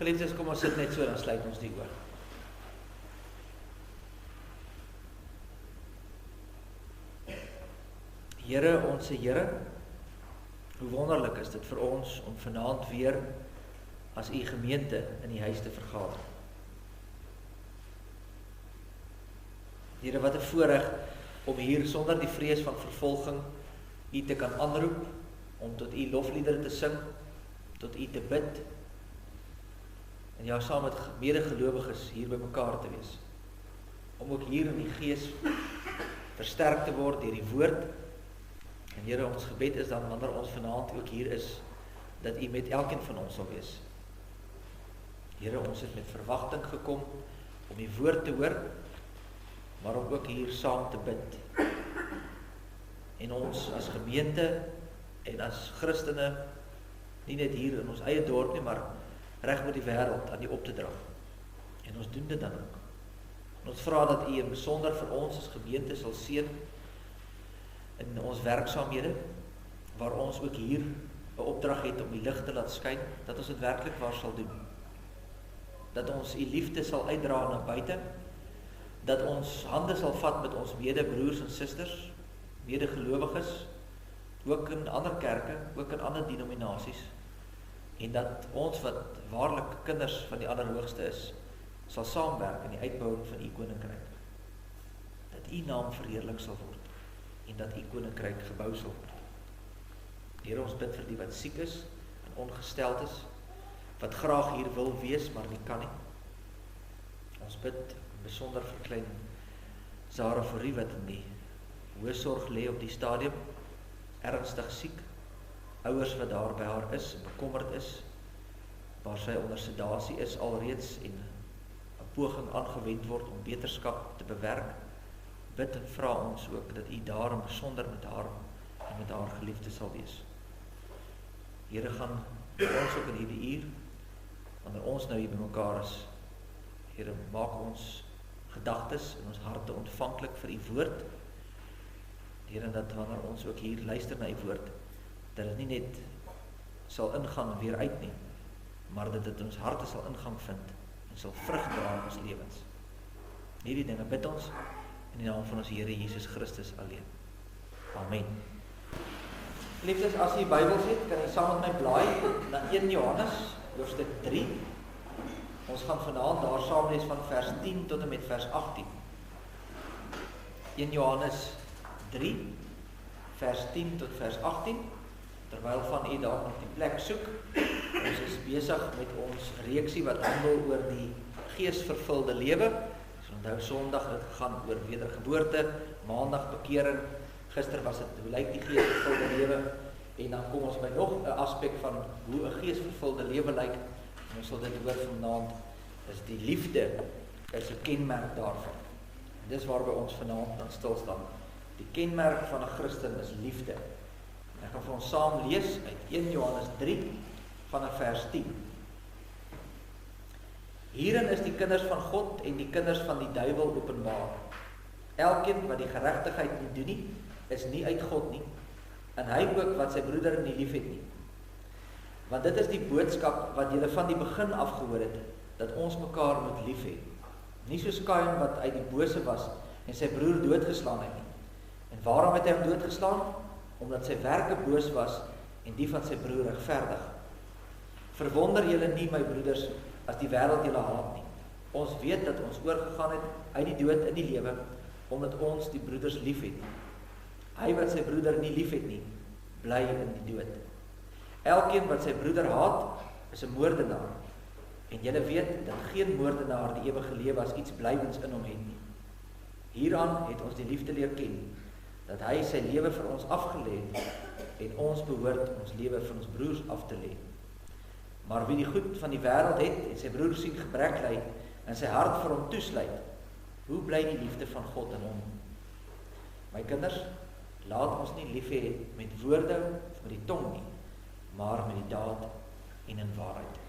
Geliefdes, kom ons sit net so, dan sluit ons die oor. Here, ons Here, hoe wonderlik is dit vir ons om vanaand weer as u gemeente in die huis te vergader. Here, wat 'n voorreg om hier sonder die vrees van vervolging u te kan aanroep, om tot u lofliedere te sing, tot u te bid, en jou saam met medegelowiges hier by mekaar te wees. Om ook hier in die gees versterk te word deur die woord. En Here, ons gebed is dan, wanneer ons vanaand ook hier is, dat u met elkeen van ons sal wees. Here, ons het met verwagting gekom om die woord te hoor, maar om ook hier saam te bid. En ons as gemeente en as Christene, nie net hier in ons eie dorp nie, maar reg met die wêreld aan u op te dra. En ons doen dit dan ook. En ons vra dat u in besonder vir ons as gemeente sal seën in ons werksaamhede, waar ons ook hier 'n opdrag het om die lig te laat skyn, dat ons dit werklik waar sal doen. Dat ons u liefde sal uitdra na buite, dat ons hande sal vat met ons medebroers en susters, medegelowiges, ook in ander kerke, ook in ander denominasies, en dat ons wat waarlik kinders van die Allerhoogste is, sal saamwerk in die uitbouing van u koninkryk. Dat u naam verheerlik sal word, en dat u koninkryk gebou sal word. Here, ons bid vir die wat siek is en ongesteld is, wat graag hier wil wees, maar nie kan nie. Ons bid besonder vir klein Zara Forrie, wat in die hoë sorg lê op die stadium, ernstig siek, ouers wat daar by haar is, bekommerd is, waar sy onder sedasie is alreeds, en 'n poging aangewend word om beterskap te bewerk. Bid en vra ons ook dat u daarom besonder met haar en met haar geliefde sal wees. Here, gaan ons ook in hierdie uur, wanneer ons nou hier by mekaar is, Here, maak ons gedagtes en ons harte ontvanklik vir u woord. Here, dat wanneer ons ook hier luister na u woord, dat dit nie net sal ingaan en weer uit nie, maar dat dit ons harte sal ingang vind en sal vrug dra in ons lewens. Hierdie dinge bid ons in die naam van ons Here Jesus Christus alleen. Amen. Liefdes, as jy Bybels het, kan jy saam met my blaai na 1 Johannes, hoofstuk 3. Ons gaan vanaand daar saam lees van vers 10 tot en met vers 18. 1 Johannes 3, vers 10 tot vers 18. Terwyl van u daar op die plek soek, ons is besig met ons reeksie wat handel oor die geesvervulde lewe. Onthou, Sondag het gegaan oor wedergeboorte, Maandag bekering, gister was dit hoe lyk die geesvervulde lewe, en dan kom ons by nog 'n aspek van hoe 'n geesvervulde lewe lyk, en ons sal dit hoor vanaand, is die liefde is 'n kenmerk daarvan. En dis waarby ons vanaand dan stil staan. Die kenmerk van 'n Christen is liefde. Ek gaan vir ons saam lees uit 1 Johannes 3 vanaf vers 10. Hierin is die kinders van God en die kinders van die duiwel openbaar. Elkeen wat die geregtigheid nie doen nie, is nie uit God nie, en hy ook wat sy broeder nie liefhet nie. Want dit is die boodskap wat julle van die begin af gehoor het, dat ons mekaar moet lief hê. Nie soos Kain wat uit die bose was en sy broer doodgeslaan het nie. En waarom het hy hom doodgeslaan? Omdat sy werke boos was en die van sy broer regverdig. Verwonder julle nie, my broeders, as die wêreld julle haat nie. Ons weet dat ons oorgegaan het uit die dood in die lewe, omdat ons die broeders liefhet. Hy wat sy broeder nie liefhet nie, bly in die dood. Elkeen wat sy broeder haat, is 'n moordenaar. En julle weet dat geen moordenaar die ewige lewe as iets blywends in hom het nie. Hieraan het ons die liefde leer ken, dat hy sy lewe vir ons afgelê het, en ons behoort ons lewe vir ons broers af te lê. Maar wie die goed van die wêreld het en sy broer sien gebrek ly en sy hart vir hom toesluit, hoe bly die liefde van God in hom? My kinders, laat ons nie lief hê met woorde of met die tong nie, maar met die daad en in waarheid.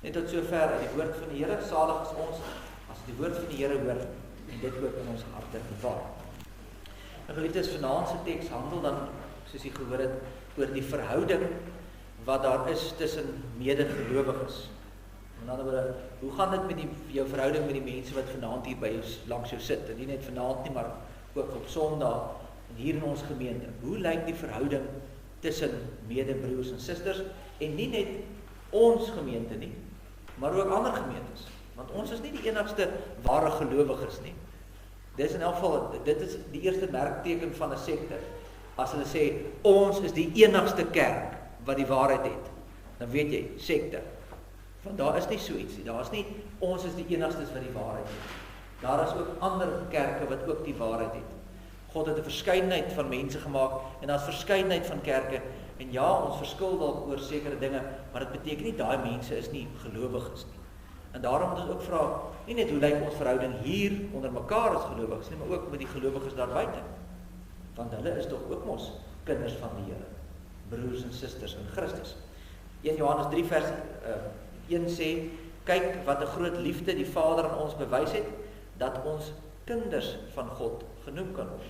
Net tot sover uit die woord van die Here. Salig is ons as die woord van die Here hoor en dit ook in ons harte bewaar. En geliefdes, vanaand se teks handel dan, soos jy gehoor het, oor die verhouding wat daar is tussen medegelowiges. Met ander woorde, hoe gaan dit met jou verhouding met die mense wat vanaand hier by jou langs jou sit? En nie net vanaand nie, maar ook op Sondag en hier in ons gemeente. Hoe lyk die verhouding tussen medebroers en susters? En nie net ons gemeente nie, maar ook ander gemeentes. Want ons is nie die enigste ware gelowiges nie. Dit is in elk geval, dit is die eerste merkteken van 'n sekte. As hulle sê, ons is die enigste kerk wat die waarheid het, dan weet jy, sekte. Want daar is nie so iets nie. Daar is nie, ons is die enigstes wat die waarheid het. Daar is ook ander kerke wat ook die waarheid het. God het 'n verskeidenheid van mense gemaak, en daar is verskeidenheid van kerke, en ja, ons verskil dalk oor sekere dinge, maar dit beteken nie, daai mense is nie gelowiges nie. En daarom moet ons ook vra, nie net hoe lyk ons verhouding hier onder mekaar as gelowiges nie, maar ook met die gelowiges daar buite. Want hulle is tog ook mos kinders van die Here, broers en susters in Christus. 1 Johannes 3 vers 1 sê, kyk wat 'n groot liefde die Vader aan ons bewys het, dat ons kinders van God genoem kan word.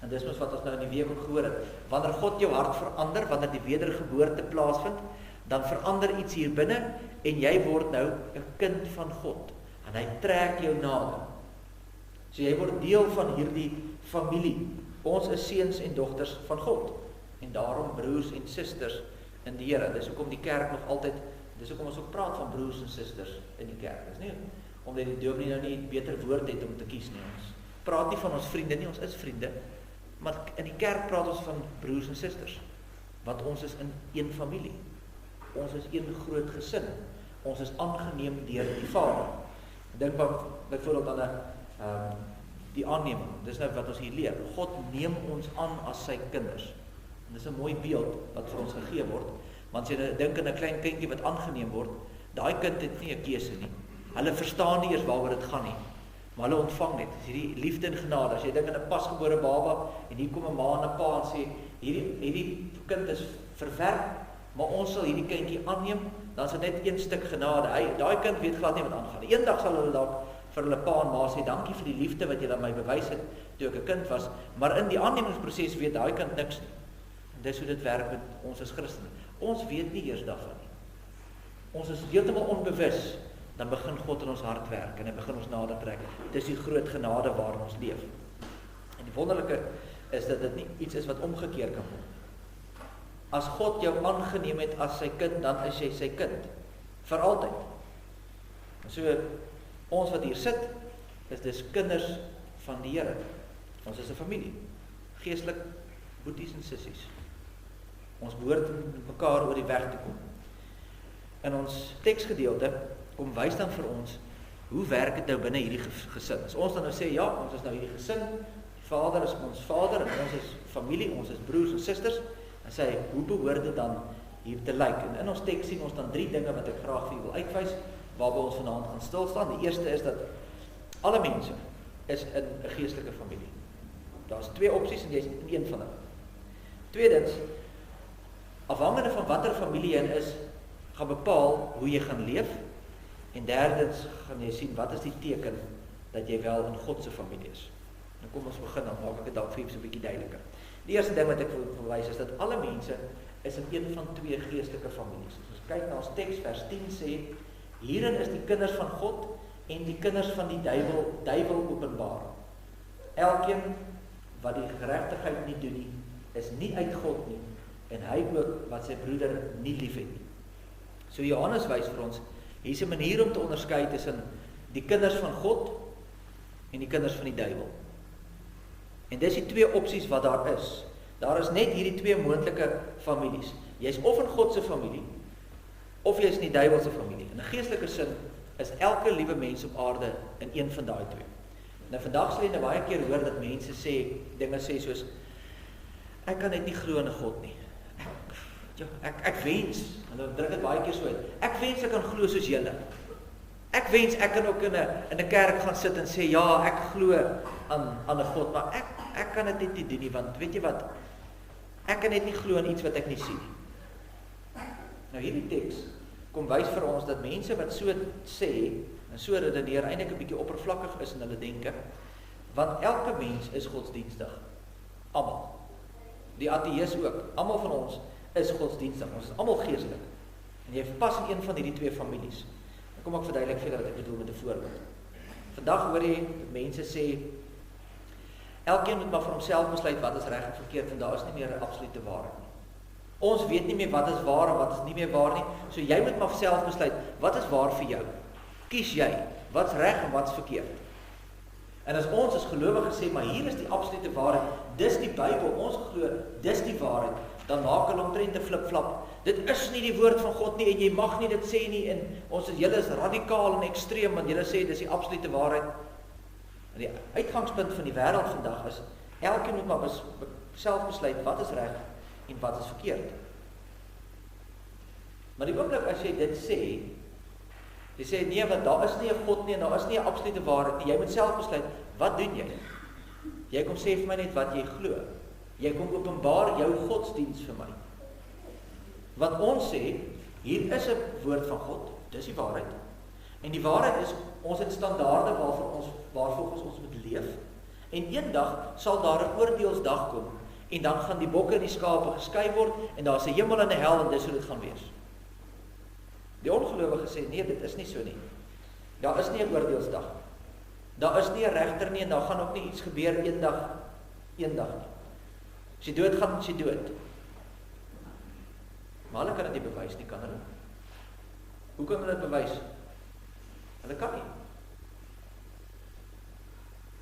En dis mos wat ons nou in die week ook gehoor het. Wanneer God jou hart verander, wanneer die wedergeboorte plaasvind, dan verander iets hier binne, en jy word nou 'n kind van God. En hy trek jou nader. So jy word deel van hierdie familie. Ons is seuns en dogters van God. En daarom broers en susters in die Here. Dis hoekom die kerk nog altyd, dis hoekom ons ook praat van broers en susters in die kerk. Dis nie omdat die dominee nou nie 'n beter woord het om te kies nie. Ons praat nie van ons vriende nie, ons is vriende. Maar in die kerk praat ons van broers en susters. Want ons is in een familie. Ons is een groot gesin. Ons is aangeneem deur die Vader. Dink byvoorbeeld aan die aanneming. Dis nou wat ons hier leer. God neem ons aan as sy kinders. En dis 'n mooi beeld wat vir ons gegee word. Want as jy dink aan 'n klein kindjie wat aangeneem word, daai kind het nie 'n keuse nie. Hulle verstaan nie eers waaroor dit gaan nie. Maar hulle ontvang net. Dis hierdie liefde en genade. As jy dink aan 'n pasgebore baba en hier kom 'n ma en 'n pa en sê hierdie kind is verwerp, maar ons sal hierdie kindjie aanneem, dan is dit net een stuk genade. Daai kind weet glad nie wat aangaan. Eendag sal hulle dalk vir hulle pa en ma sê, dankie vir die liefde wat julle aan my bewys het toe ek 'n kind was, maar in die aannemingsproses weet daai kind niks nie. En dis hoe dit werk met ons as Christene. Ons weet nie eers daarvan nie. Ons is heeltemal onbewus, dan begin God in ons hart werk en hy begin ons nader trek. Dis die groot genade waarin ons leef. En die wonderlike is dat dit nie iets is wat omgekeer kan word. As God jou aangeneem het as sy kind, dan is jy sy kind. Vir altyd. So, ons wat hier sit, is dus kinders van die Here. Ons is 'n familie. Geestelik boeties en sissies. Ons behoort met mekaar oor die weg te kom. In ons teksgedeelte kom wys dan vir ons, hoe werk dit nou binne hierdie gesin? As ons dan nou sê, ja, ons is nou hierdie gesin, die Vader is ons Vader, en ons is familie, ons is broers en susters, en sê hy, hoe behoort dit dan hier te lyk? En in ons teks sien ons dan 3 dinge wat ek graag vir wil uitwys, waarby ons vanaand gaan stilstaan. Die eerste is dat alle mense is in 'n geestelike familie. Daar's 2 opsies en jy is in een van hulle. Tweedens, afhangende van watter familie jy in is, gaan bepaal hoe jy gaan leef. En derdens gaan jy sien, wat is die teken dat jy wel in God se familie is. Nou kom ons begin, dan maak ek dit dalk vir so 'n bietjie duideliker. Die eerste ding wat ek wil verwys is dat alle mense is in een van 2 geestelike families. As ons kyk na ons teks, vers 10 sê, hierin is die kinders van God en die kinders van die duiwel openbaar. Elkeen wat die geregtigheid nie doen nie, is nie uit God nie, en hy ook wat sy broeder nie liefhet nie. So Johannes wys vir ons, hier is 'n manier om te onderskei tussen die kinders van God en die kinders van die duiwel. En dis die 2 opsies wat daar is. Daar is net hierdie 2 moontlike families. Jy is of in God se familie, of jy is in die duiwel se familie. In 'n geestelike sin is elke liewe mens op aarde in een van daai 2. Nou vandag sal jy baie keer hoor dat mense sê, dinge sê soos, ek kan net nie glo in 'n God nie. Ek wens, hulle druk dit baie keer so uit, ek wens ek kan glo soos julle. Ek wens ek kan ook in 'n kerk gaan sit en sê, ja, ek glo aan 'n God, maar ek kan dit net nie doen nie, want weet jy wat, ek kan net nie glo in iets wat ek nie sien nie. Nou hierdie teks kom wys vir ons dat mense wat so sê, en so redeneer, eintlik 'n bietjie oppervlakkig is in hulle denke, want elke mens is godsdienstig. Almal. Die ateïs ook. Almal van ons is godsdienstig. Ons is almal geestelik. En jy pas in een van hierdie 2 families. Kom ek verduidelik vir julle wat ek bedoel met 'n voorbeeld. Vandag hoor jy mense sê, elkeen moet maar vir homself besluit wat is reg en verkeerd, want daar is nie meer 'n absolute waarheid nie. Ons weet nie meer wat is waar en wat is nie meer waar nie, so jy moet maar self besluit, wat is waar vir jou? Kies jy, wat's reg en wat's verkeerd? En as ons as gelowiges sê, maar hier is die absolute waarheid, dis die Bybel, ons glo, dis die waarheid, dan maak hulle omtrent 'n flip-flap. Dit is nie die woord van God nie, en jy mag nie dit sê nie, en julle is radikaal en ekstreem, want julle sê, dis die absolute waarheid. En die uitgangspunt van die wêreld vandag is, elkeen moet maar self besluit, wat is reg en wat is verkeerd. Maar die oomblik as jy dit sê, jy sê, nee, want daar is nie 'n God nie, en daar is nie 'n absolute waarheid nie, jy moet self besluit, wat doen jy? Jy kom sê vir my net wat jy glo. Jy kom openbaar jou godsdiens vir my. Wat ons sê, hier is 'n woord van God, dis die waarheid. En die waarheid is, ons het standaarde waarvolgens ons moet leef. En eendag sal daar 'n oordeelsdag kom, en dan gaan die bokke en die skape geskei word, en daar is 'n hemel en 'n hel, en dis hoe dit gaan wees. Die ongelowige sê, nee, dit is nie so nie. Daar is nie 'n oordeelsdag. Daar is nie 'n regter nie, en daar gaan ook nie iets gebeur eendag nie. As jy dood gaan, as jy dood. Maar hulle kan dit nie bewys nie, kan hulle? Hoe kan hulle dit bewys? Hulle kan nie.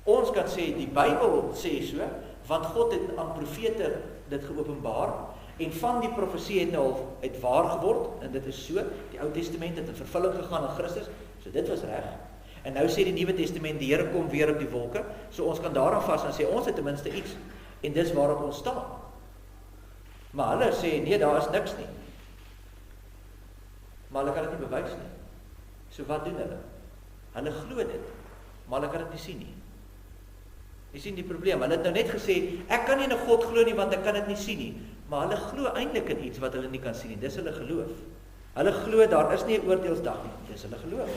Ons kan sê, die Bybel sê so, want God het aan profete dit geopenbaar, en van die profesie het nou al uit waar geword, en dit is so, die Ou Testament het in vervulling gegaan in Christus, so dit was reg. En nou sê die Nuwe Testament, die Here kom weer op die wolke, so ons kan daaraan vas en sê, ons het ten minste iets, en dis waarop ons staan. Maar hulle sê, nee, daar is niks nie. Maar hulle kan dit nie bewys nie. So wat doen hulle? Hulle glo dit, maar hulle kan dit nie sien nie. Jy sien die probleem, hulle het nou net gesê, ek kan nie in 'n God glo nie, want ek kan dit nie sien nie. Maar hulle glo eintlik in iets wat hulle nie kan sien nie, dis hulle geloof. Hulle glo, daar is nie 'n oordeelsdag nie, dis hulle geloof.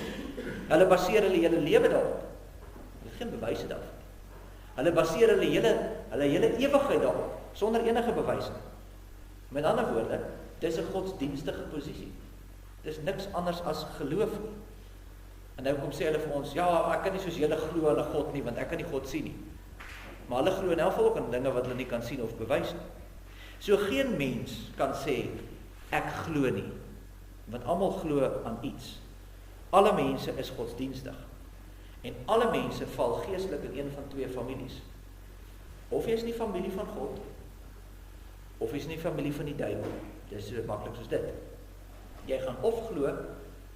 Hulle baseer hulle hele lewe daarop. Hulle het geen bewyse daarvan. Hulle baseer hulle hele ewigheid daarop, sonder enige bewyse. Met ander woorde, dis 'n godsdienstige posisie. Dis niks anders as geloof nie. En nou kom sê hulle vir ons, ja, ek kan nie soos julle glo aan 'n God nie, want ek kan nie God sien nie. Maar hulle glo in elk geval ook aan dinge wat hulle nie kan sien of bewys nie. So geen mens kan sê, ek glo nie, want almal glo aan iets. Alle mense is godsdienstig. En alle mense val geestelik in een van twee families. Of jy is nie familie van God, of jy is nie familie van die duiwel. Dit is so maklik soos dit. Jy gaan of glo,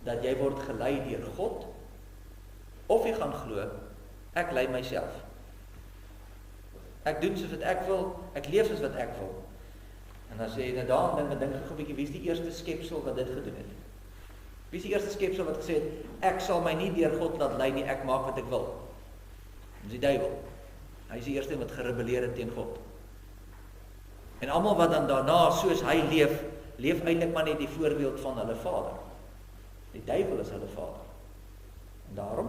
dat jy word gelei deur God, of jy gaan glo, ek lei myself. Ek doen soos wat ek wil, ek leef soos wat ek wil. En dan sê jy, nou daarom dink ek 'n bietjie, wie is die eerste skepsel wat dit gedoen het? Wie is die eerste skepsel wat gesê het, ek sal my nie deur God laat lei nie, ek maak wat ek wil? Dis die duiwel. Hy is die eerste wat gerebelleer het teen God. En almal wat dan daarna soos hy leef eintlik maar net die voorbeeld van hulle vader. Die duiwel is hulle vader. En daarom,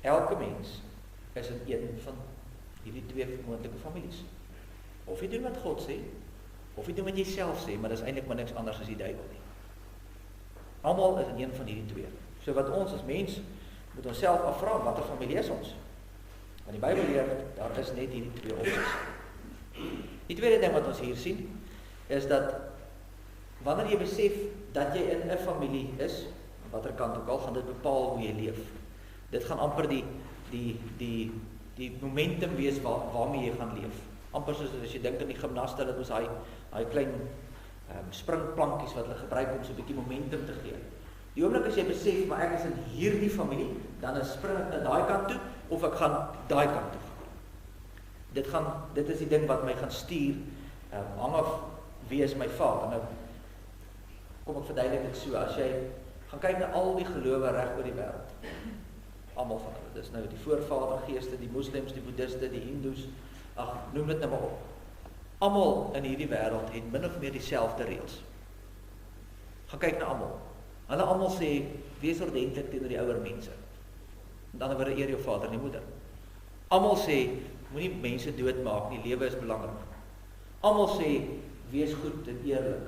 elke mens is in een van hierdie twee moontlike families. Of jy doen wat God sê, of jy doen wat jy self sê, maar dit is eintlik maar niks anders as die duiwel nie. Almal is in een van hierdie twee. So wat ons as mens moet ons self afvra, watter familie is ons? Want die Bybel leer, daar is net hierdie twee opsies. Die tweede ding wat ons hier sien, is dat wanneer jy besef dat jy in 'n familie is, aan watter kant ook al, gaan dit bepaal hoe jy leef. Dit gaan amper die momentum wees waarmee jy gaan leef. Amper soos as jy dink aan die gimnaste, hulle het daai klein springplankies wat hulle gebruik om so 'n bietjie momentum te gee. Die oomblik as jy besef, maar ek is in hierdie familie, dan spring ek na daai kant toe, of ek gaan daai kant toe. Dit is die ding wat my gaan stuur, hang af wie is my vader. Nou, kom ek verduidelik dit so, as jy gaan kyk na al die gelowe reg oor die wêreld, almal van hulle, dis nou die voorvadergeeste, die moslems, die boeddhiste, die hindoes, noem dit nou maar op. Almal in hierdie wêreld het min of meer dieselfde reëls. Gaan kyk na almal. Hulle almal sê, wees ordentlik teenoor die ouer mense. Met ander woorde, eer jou vader en die moeder. Almal sê, moenie mense doodmaak nie, lewe is belangrik. Almal sê, wees goed en eerlik.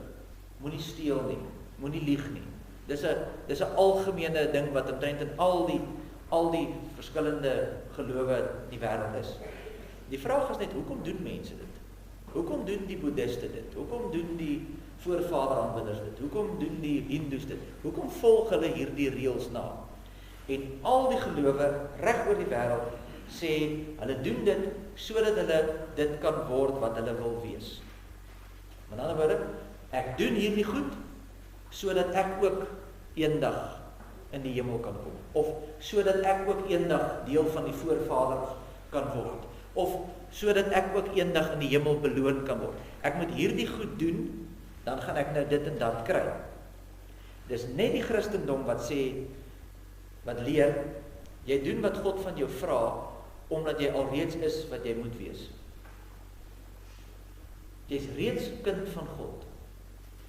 Moenie steel nie, moenie lieg nie. Dis 'n algemene ding wat omtrent in al die verskillende gelowe in die wêreld is. Die vraag is net, hoekom doen mense dit? Hoekom doen die boeddhiste dit? Hoekom doen die voorvaderaanbidders dit? Hoekom doen die hindoes dit? Hoekom volg hulle hierdie reëls na? En al die gelowe reg oor die wêreld sê, hulle doen dit sodat hulle dit kan word wat hulle wil wees. Met ander woorde, ek doen hierdie goed sodat ek ook eendag in die hemel kan kom, of sodat ek ook eendag deel van die voorvaders kan word, of sodat ek ook eendag in die hemel beloon kan word. Ek moet hierdie goed doen, dan gaan ek nou dit en dat kry. Dis net die Christendom wat sê, wat leer, jy doen wat God van jou vra, omdat jy alreeds is wat jy moet wees. Jy's reeds kind van God.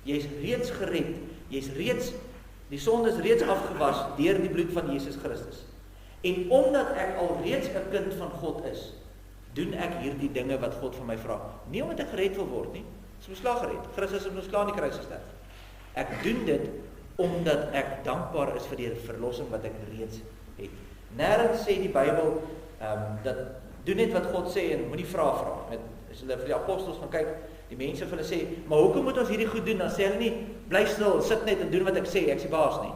Jy's reeds gered. Die sonde is reeds afgewas deur die bloed van Jesus Christus. En omdat ek alreeds 'n kind van God is, doen ek hierdie dinge wat God van my vra. Nie omdat ek gered wil word nie. Is mos klaar gered. Christus het mos klaar in die kruis gesterf. Ek doen dit omdat ek dankbaar is vir die verlossing wat ek reeds het. Nêrens sê die Bybel dat doen net wat God sê en moenie vra. As hulle vir die apostels gaan kyk, die mense vir hulle sê, maar hoekom moet ons hierdie goed doen? Dan sê hulle nie, bly stil, sit net en doen wat ek sê, ek is die baas nie.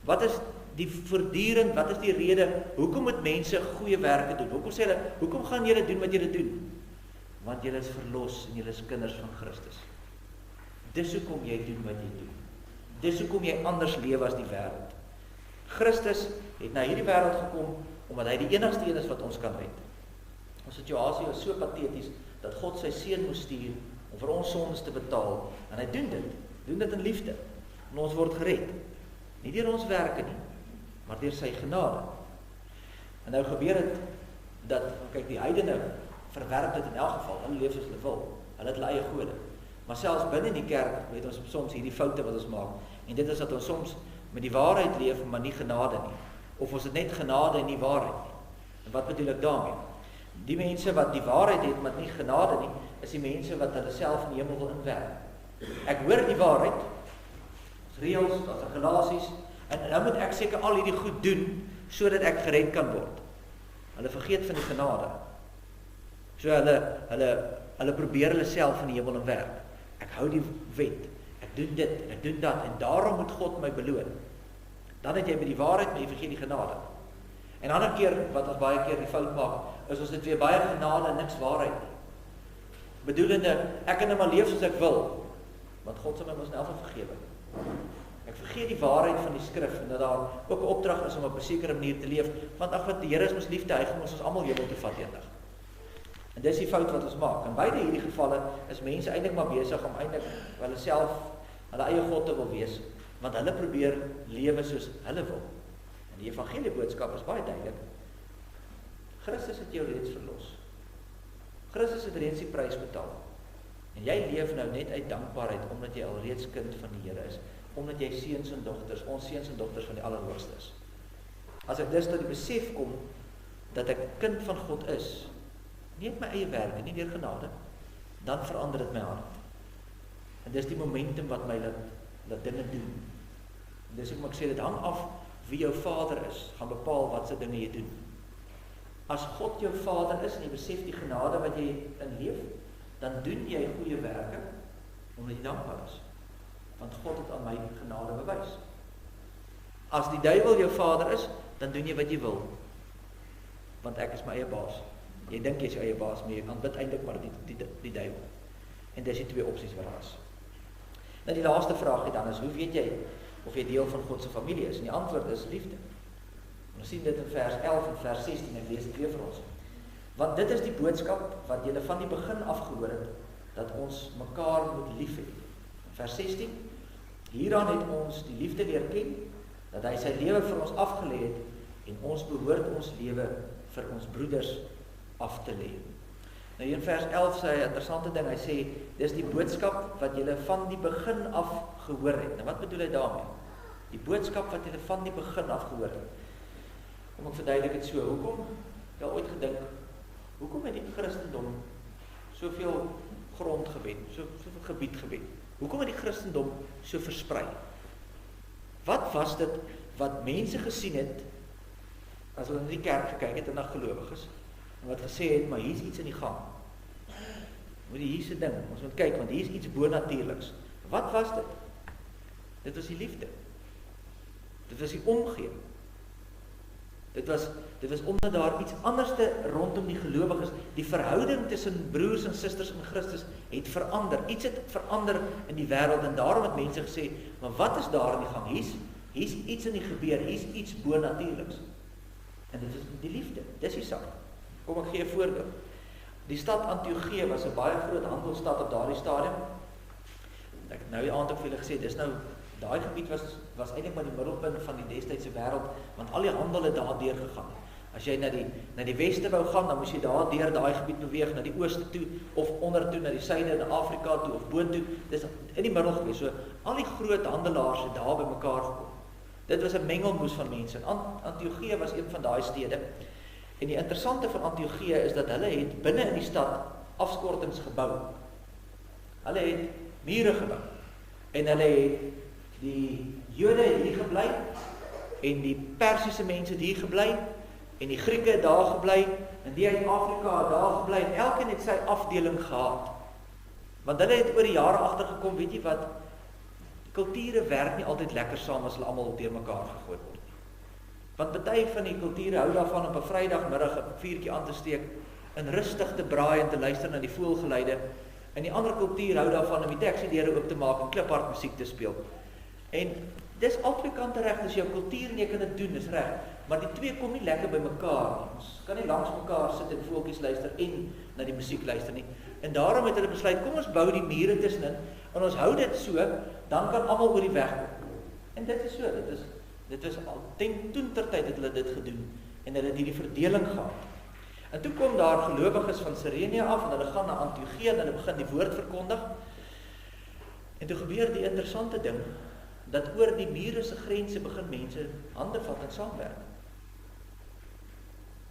Wat is die rede, hoekom moet mense goeie werke doen? Hoekom sê hulle, hoekom gaan julle doen wat julle doen? Want julle is verlos en julle is kinders van Christus. Dis hoekom jy doen wat jy doen. Dis hoekom jy anders lewe as die wêreld. Christus het na hierdie wêreld gekom, omdat hy die enigste een is wat ons kan red. Ons situasie was so pateties, dat God sy seun moes stuur, om vir ons sondes te betaal, en hy doen dit in liefde, en ons word gered, nie deur ons werke nie, maar deur sy genade. En nou gebeur het, dat, kyk, die heidene verwerp dit in elk geval, hulle leef soos hulle wil, hulle het hulle eie gode, maar selfs binne die kerk, weet ons soms hierdie foute wat ons maak, en dit is dat ons soms met die waarheid leef, maar nie genade nie, of ons het net genade en nie waarheid nie. En wat bedoel ek daarmee? Die mense wat die waarheid het, maar nie genade nie, is die mense wat hulle self in die hemel wil inwerk. Ek hoor die waarheid, as reëls, as regulasies, en nou moet ek seker al hierdie goed doen, sodat ek gered kan word. Hulle vergeet van die genade. So hulle probeer hulle self in die hemel inwerk. Ek hou die wet, ek doen dit, en ek doen dat, en daarom moet God my beloon. Dan het jy by die waarheid, maar jy vergeet die genade. En ander keer, wat ons baie keer die fout maak, is ons dit weer baie genade en niks waarheid nie. Bedoelende, ek kan nou maar leef soos ek wil, want God sal my mos nou vergewe. Ek vergeet die waarheid van die skrif, en dat daar ook 'n opdrag is om op 'n sekere manier te leef, want ag wat die Here is mos liefde, hy gaan ons almal hemel toe vat eendag. En dis die fout wat ons maak. In beide hierdie gevalle is mense eintlik maar besig om eintlik hulle self, hulle eie God te wil wees, want hulle probeer lewe soos hulle wil. En die evangelie boodskap is baie duidelik. Christus het jou reeds verlos. Christus het reeds die prys betaal. En jy leef nou net uit dankbaarheid, omdat jy alreeds kind van die Here is, omdat jy seuns en dogters, ons seuns en dogters van die Allerhoogste is. As ek dus tot die besef kom, dat ek kind van God is, nie uit my eie werke, nie deur genade, dan verander dit my hart. En dis die momentum wat my laat dinge doen. En dis hoekom ek sê, dit hang af wie jou vader is, gaan bepaal wat se dinge jy doen. As God jou vader is, en jy besef die genade wat jy in leef, dan doen jy goeie werke, omdat jy dankbaar is. Want God het aan my genade bewys. As die duiwel jou vader is, dan doen jy wat jy wil. Want ek is my eie baas. Jy dink jy is jou eie baas, maar jy aanbid eintlik maar die duiwel. En dis die twee opsies wat daar is. Nou die laaste vraag dan is, hoe weet jy of jy deel van God se familie is? En die antwoord is liefde. Ons sien dit in vers 11 en vers 16, ek lees dit weer vir ons. Want dit is die boodskap wat julle van die begin af gehoor het, dat ons mekaar moet lief hê. Vers 16, hieraan het ons die liefde leer ken, dat hy sy lewe vir ons afgelê het, en ons behoort ons lewe vir ons broeders af te lê. Nou hier in vers 11 sê hy 'n interessante ding, hy sê, dis die boodskap wat julle van die begin af gehoor het. Nou wat bedoel hy daarmee? Die boodskap wat julle van die begin af gehoor het. Kom ek verduidelik dit so, hoekom? Ek het ooit gedink, hoekom het die Christendom soveel grond gewen, soveel gebied gewen? Hoekom het die Christendom so versprei? Wat was dit wat mense gesien het as hulle in die kerk gekyk het en na gelowiges en wat gesê het, maar hier's iets in die gang. Moet jy hier's 'n ding, ons moet kyk want hier's iets bonatuurliks. Wat was dit? Dit was die liefde. Dit was die omgee. Dit was omdat daar iets anderste rondom die gelowiges, die verhouding tussen broers en susters in Christus het verander. Iets het verander in die wêreld en daarom het mense gesê, maar wat is daar in die gang? Hier's iets in die gebeur, hier's iets bonatuurliks. En dit is die liefde, dis die saak. Kom ek gee 'n voorbeeld. Die stad Antiochië was 'n baie groot handelsstad op daardie stadium. Ek het nou die aand ook vir julle gesê, dis nou daai gebied was eintlik maar die middelpunt van die destydse wêreld, want al die handel het daar deur gegaan. As jy na die weste wou gaan, dan moes jy daar deur daai gebied beweeg na die ooste toe of onder toe na die suide na Afrika toe of boontoe. Dis in die middel gewees. So al die groot handelaars het daar bymekaar gekom. Dit was 'n mengelmoes van mense. Antiochië was een van daai stede. En die interessante van Antiochië is dat hulle het binne in die stad afskortings gebou. Hulle het mure gebou. En hulle het die Jode hier gebly en die Persiese mense het hier gebly en die Grieke het daar gebly en die uit Afrika het daar gebly en elkeen het sy afdeling gehad. Want hulle het oor die jare agtergekom, weet jy wat, kulture werk nie altyd lekker saam as hulle almal deur mekaar gegooi word. Want party van die kulture hou daarvan op 'n Vrydagmiddag 'n vuurtjie aan te steek en rustig te braai en te luister na die voëlgeluide. En die ander kultuur hou daarvan om die taxi-deure oop te maak en kliphard musiek te speel. En dis albei kante reg, dis jou kultuur en jy kan dit doen, dis reg. Maar die twee kom nie lekker by mekaar nie. Ons kan nie langs mekaar sit en voeltjies luister en na die musiek luister nie. En daarom het hulle besluit, kom ons bou die mure tussenin en ons hou dit so, dan kan almal oor die weg kom. En dit is so, dit was al toentertyd het hulle dit gedoen en hulle het hierdie verdeling gehad. En toe kom daar gelowiges van Sirene af en hulle gaan na Antiochië en hulle begin die woord verkondig. En toe gebeur die interessante ding dat oor die mure se grense begin mense hande vat en saamwerk.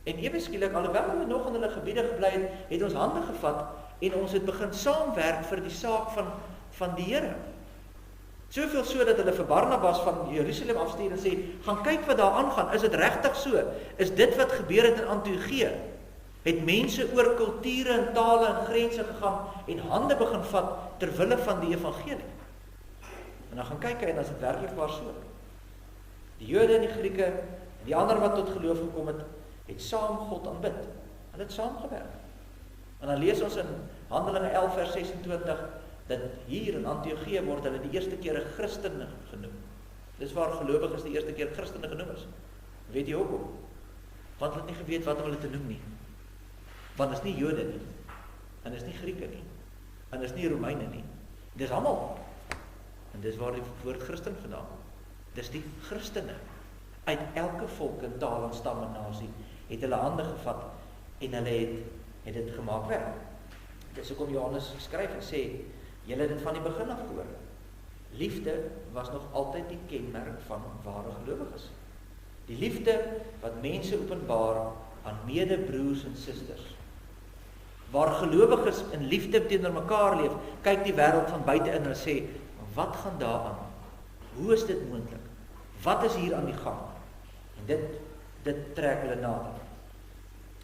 En ewe skielik, alhoewel hulle nog in hulle gebiede gebly het, het ons hande gevat en ons het begin saamwerk vir die saak van die Here. Soveel so dat hulle vir Barnabas van Jerusalem afstuur en sê, gaan kyk wat daar aangaan, is dit regtig so? Is dit wat gebeur het in Antiochië? Het mense oor kulture en tale en grense gegaan en hande begin vat ter wille van die evangelie. En dan gaan kyk en as dit werklik waar so. Die Jode en die Grieke en die ander wat tot geloof gekom het saam God aanbid. Hulle het saamgewerk. En dan lees ons in Handelinge 11 vers 26 dat hier in Antiochië word hulle die eerste keer 'n Christene genoem. Dis waar gelowiges die eerste keer Christene genoem is. Weet jy hoekom? Want hulle het nie geweet wat om hulle te noem nie. Want is nie Jode nie, en is nie Grieke nie, en is nie Romeine nie. Dis almal. En dis waar die woord Christen vandaan kom. Dis die Christene. Uit elke volk en taal en stam en nasie het hulle hande gevat en hulle het dit gemaak werk. Dis hoekom Johannes skryf en sê, julle het dit van die begin af gehoor. Liefde was nog altyd die kenmerk van ware gelowiges. Die liefde wat mense openbaar aan medebroers en susters. Waar gelowiges in liefde teenoor mekaar leef, kyk die wêreld van buite in en sê, wat gaan daar aan? Hoe is dit moontlik? Wat is hier aan die gang? En dit trek hulle nader.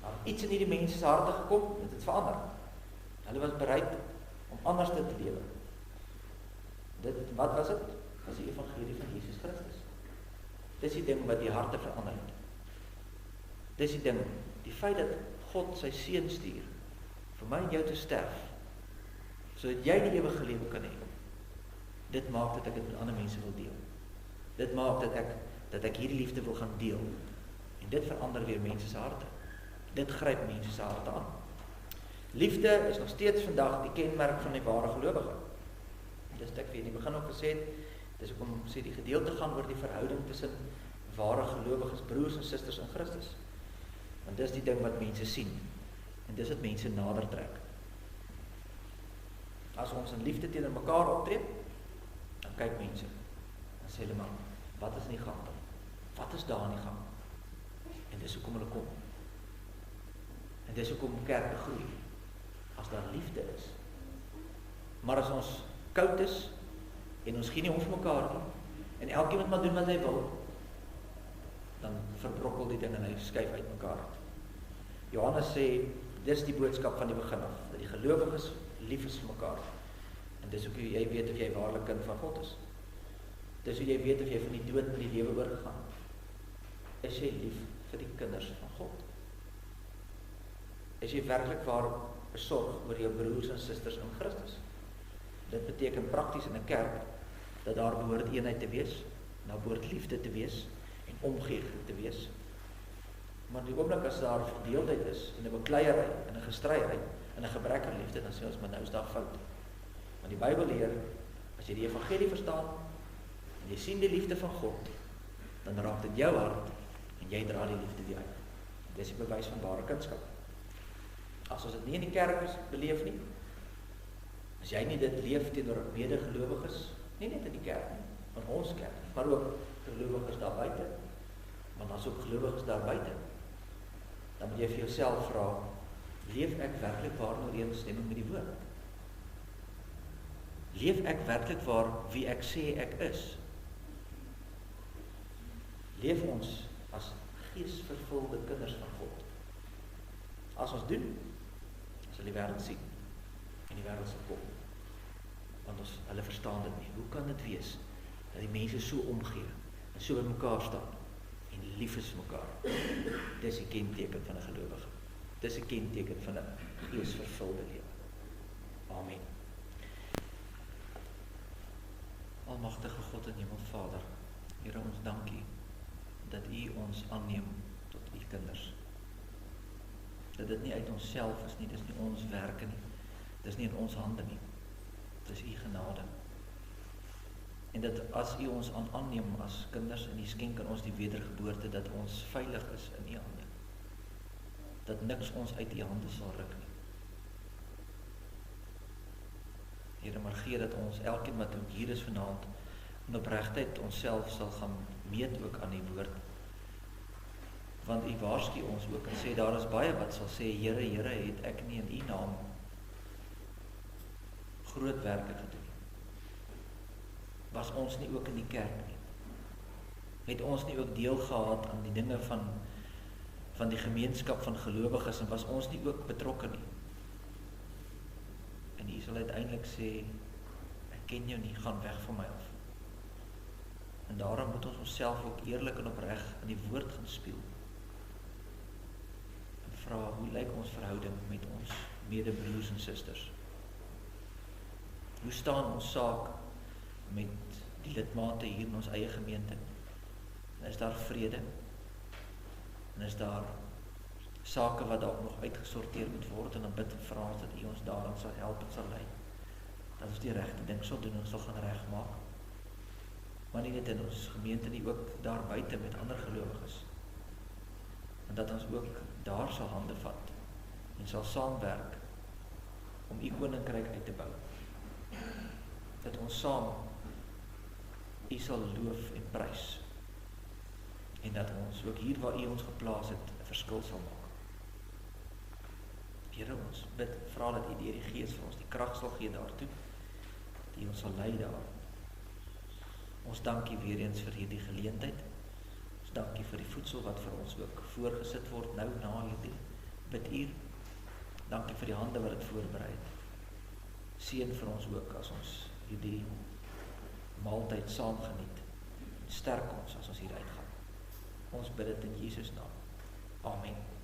Daar het iets in hierdie mense se harte gekom, dit het verander. Hulle was bereid om anders te lewe. Wat was dit? Was die evangelie van Jesus Christus. Dis die ding wat die harte verander het. Dis die ding, die feit dat God sy seun stuur vir my en jou te sterf, sodat jy die ewige lewe kan hê. Dit maak dat ek dit met ander mense wil deel. Dit maak dat ek hierdie liefde wil gaan deel. En dit verander weer mense se harte. Dit gryp mense se harte aan. Liefde is nog steeds vandag die kenmerk van die ware gelowige. Dis ek vir in die begin ook gesê het, dis hoekom sê die gedeelte gaan oor die verhouding tussen ware gelowiges, broers en susters in Christus. Want dis die ding wat mense sien. En dis wat mense nader trek. As ons in liefde teenoor mekaar optree, dan kyk mense. Dan sê hulle maar, wat is in die gang? Wat is daar in die gang? En dis hoekom hulle kom. En dis hoekom kerke groei. As daar liefde is. Maar as ons koud is en ons gee nie om vir mekaar nie En elkeen moet maar doen wat hy wil, dan verbrokkel die ding en hy skuif uit mekaar uit. Johannes sê, dis die boodskap van die begin af, dat die gelowiges lief is vir mekaar. En dis ook hoe jy weet of jy waarlik kind van God is. Dis hoe jy weet of jy van die dood na die lewe oorgegaan. Is jy lief vir die kinders van God? Is jy werklik waar besorg oor jou broers en susters in Christus? Dit beteken prakties in 'n kerk, dat daar behoort eenheid te wees, daar behoort liefde te wees, en omgee te wees. Maar die oomblik as daar verdeeldheid is, en 'n bekleierery, en 'n gestryery, en 'n gebrek aan liefde, dan sê ons, maar nou is daar fout. Want die Bybel leer, as jy die evangelie verstaan, en jy sien die liefde van God, dan raak dit jou hart, en jy dra die liefde weer uit. Dit is die bewys van ware kindskap. As ons dit nie in die kerk beleef nie, as jy nie dit leef teenoor medegelowiges, nie net in die kerk nie, van ons kerk, maar ook gelowiges daar buite, want as ook gelowiges daar buite, dan moet jy vir jouself vra, leef ek werklik waar in ooreenstemming met die woord? Leef ek werklik waar wie ek sê ek is? Leef ons as geesvervulde kinders van God? As ons doen, sal die wêreld sien, en die wêreld sal kom. Want hulle verstaan dit nie. Hoe kan dit wees, dat die mense so omgee, en so by mekaar staan, en lief is vir mekaar? Dis die kenteken van 'n gelowige. Dis 'n kenteken van 'n geesvervulde lewe. Amen. Almagtige God en Hemelvader, Here, ons dankie, dat U ons aanneem tot U kinders. Dat dit nie uit onsself is nie, dis nie ons werke nie, dis nie in ons hande nie, dis U genade. En dat as U ons aanneem as kinders en U skenk aan ons die wedergeboorte, dat ons veilig is in U hande. Dat niks ons uit U hande sal ruk nie. Here, maar gee dat ons, elkeen wat ook hier is vanaand, in opregtheid onsself sal gaan meet ook aan die woord. Want U waarsku ons ook en sê, daar is baie wat sal sê, Here, Here, het ek nie in U naam groot werke gedoen nie? Was ons nie ook in die kerk nie? Het ons nie ook deel gehad aan die dinge van die gemeenskap van gelowiges, en was ons nie ook betrokke nie? En U sal uiteindelik sê, ek ken jou nie, gaan weg van my af. En daarom moet ons onsself ook eerlik en opreg in die woord gaan speel. En vra, hoe lyk ons verhouding met ons medebroers en susters? Hoe staan ons saak met die lidmate hier in ons eie gemeente? En is daar vrede? En is daar sake wat dalk nog uitgesorteer moet word, en dan bid en vra ons dat U ons daarin sal help en sal lei. Dat ons die regte ding sal doen en sal gaan regmaak. Maar nie net in ons gemeente nie, ook daar buite met ander gelowiges. En dat ons ook daar sal hande vat en sal saamwerk om U koninkryk uit te bou. Dat ons saam U sal loof en prys. En dat ons ook hier waar U ons geplaas het, 'n verskil sal maak. Here, ons bid, vra dat U deur die Gees vir ons die krag sal gee daartoe, dat U ons sal lei daar. Ons dank U weer eens vir hierdie geleentheid. Ons dank U vir die voedsel wat vir ons ook voorgesit word nou na hierdie biduur. Dankie vir die hande wat dit voorberei het. Seën vir ons ook as ons hierdie maaltyd saam geniet. Sterk ons as ons hier uitgaan. Ons bid dit in Jesus naam. Amen.